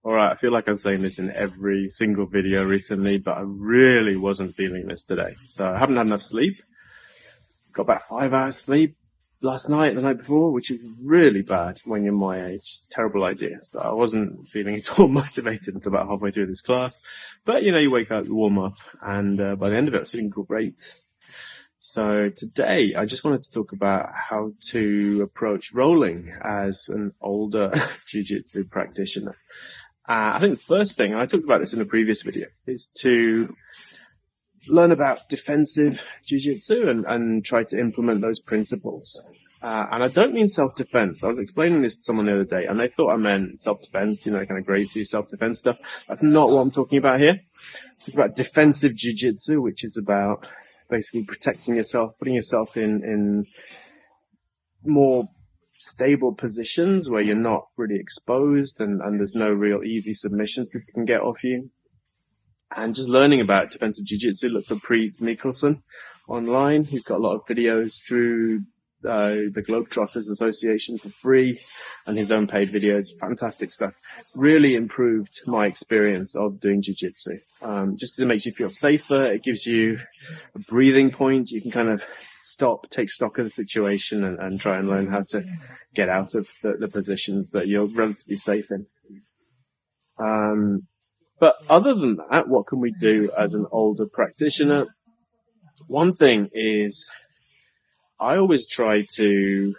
All right, I feel like I'm saying this in every single video recently, but I really wasn't feeling this today. So I haven't had enough sleep. Got about 5 hours sleep last night, the night before, which is really bad when you're my age. Just terrible idea. So I wasn't feeling at all motivated until about halfway through this class. But, you wake up, you warm up, and by the end of it, I was feeling great. So today, I just wanted to talk about how to approach rolling as an older jiu-jitsu practitioner. I think the first thing, and I talked about this in a previous video, is to learn about defensive jiu-jitsu and try to implement those principles. And I don't mean self-defense. I was explaining this to someone the other day, and they thought I meant self-defense, kind of Gracie self-defense stuff. That's not what I'm talking about here. I'm talking about defensive jiu-jitsu, which is about basically protecting yourself, putting yourself in more stable positions where you're not really exposed and there's no real easy submissions people can get off you. And just learning about defensive jiu-jitsu, look for Priit online. He's got a lot of videos through the Globetrotters Association for free and his own paid videos. Fantastic stuff. Really improved my experience of doing jiu-jitsu. Just because it makes you feel safer. It gives you a breathing point. You can kind of take stock of the situation and try and learn how to get out of the positions that you're relatively safe in. But other than that, what can we do as an older practitioner? One thing is I always try to,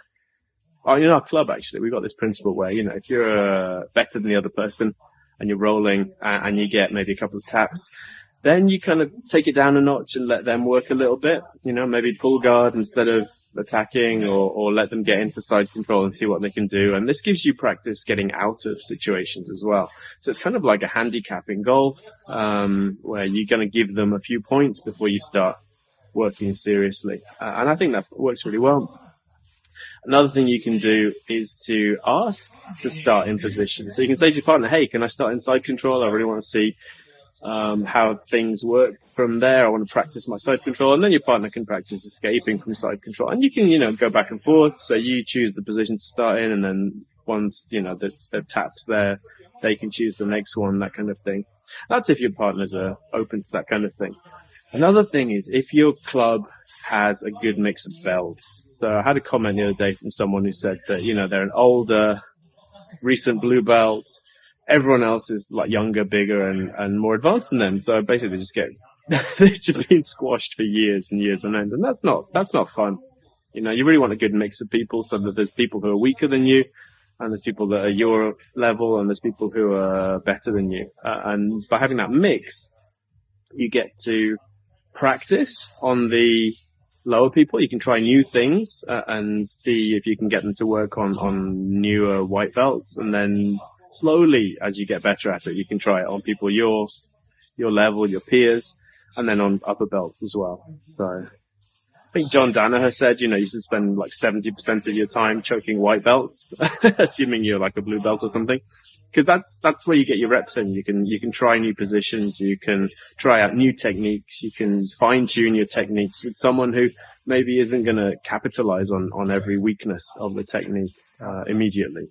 in our club actually, we've got this principle where, if you're better than the other person and you're rolling and you get maybe a couple of taps, then you kind of take it down a notch and let them work a little bit, maybe pull guard instead of attacking or let them get into side control and see what they can do. And this gives you practice getting out of situations as well. So it's kind of like a handicap in golf, where you're going to give them a few points before you start working seriously. And I think that works really well. Another thing you can do is to ask to start in position. So you can say to your partner, hey, can I start in side control? I really want to see how things work from there. I want to practice my side control. And then your partner can practice escaping from side control. And you can, go back and forth. So you choose the position to start in. And then once, the taps there, they can choose the next one, that kind of thing. That's if your partners are open to that kind of thing. Another thing is if your club has a good mix of belts. So I had a comment the other day from someone who said that, they're an older, recent blue belt. Everyone else is like younger, bigger, and more advanced than them. So basically they've just been squashed for years and years on end. And that's not fun. You really want a good mix of people so that there's people who are weaker than you and there's people that are your level and there's people who are better than you. And by having that mix, you get to practice on the lower people. You can try new things and see if you can get them to work on newer white belts, and then slowly, as you get better at it, you can try it on people your level, your peers, and then on upper belts as well. So I think John Danaher said, you should spend like 70% of your time choking white belts, assuming you're like a blue belt or something. Because that's where you get your reps in. You can try new positions, you can try out new techniques, you can fine tune your techniques with someone who maybe isn't going to capitalize on every weakness of the technique immediately.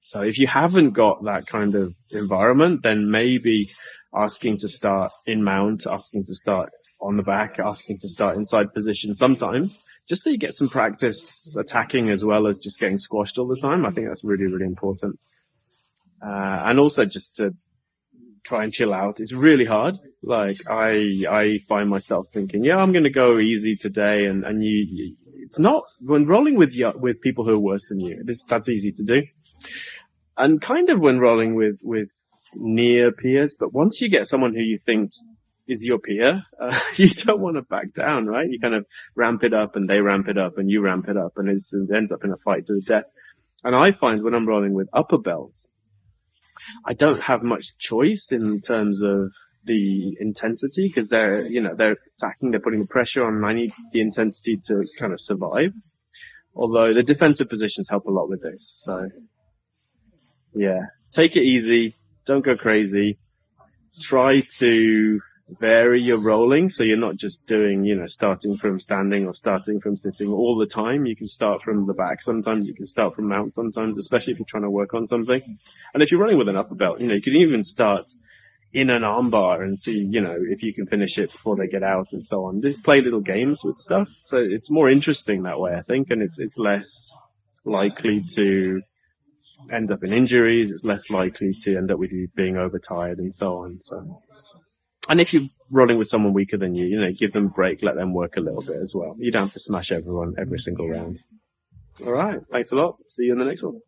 So if you haven't got that kind of environment, then maybe asking to start in mount, asking to start on the back, asking to start inside position sometimes, just so you get some practice attacking as well as just getting squashed all the time. I think that's really, really important. And also just to try and chill out. It's really hard. Like I find myself thinking, I'm going to go easy today. And it's not when rolling with people who are worse than you. That's easy to do. And kind of when rolling with near peers. But once you get someone who you think is your peer, you don't want to back down, right? You kind of ramp it up and they ramp it up and you ramp it up and it ends up in a fight to the death. And I find when I'm rolling with upper belts, I don't have much choice in terms of the intensity because they're attacking, they're putting the pressure on, and I need the intensity to kind of survive. Although the defensive positions help a lot with this. So yeah, take it easy. Don't go crazy. Try to vary your rolling. So you're not just doing, starting from standing or starting from sitting all the time. You can start from the back. Sometimes you can start from mount sometimes, especially if you're trying to work on something. And if you're running with an upper belt, you can even start in an armbar and see, if you can finish it before they get out and so on. Just play little games with stuff. So it's more interesting that way, I think. And it's less likely to end up in injuries. It's less likely to end up with you being overtired and so on. So, and if you're running with someone weaker than you, give them a break, let them work a little bit as well. You don't have to smash everyone every single round. All right. Thanks a lot. See you in the next one.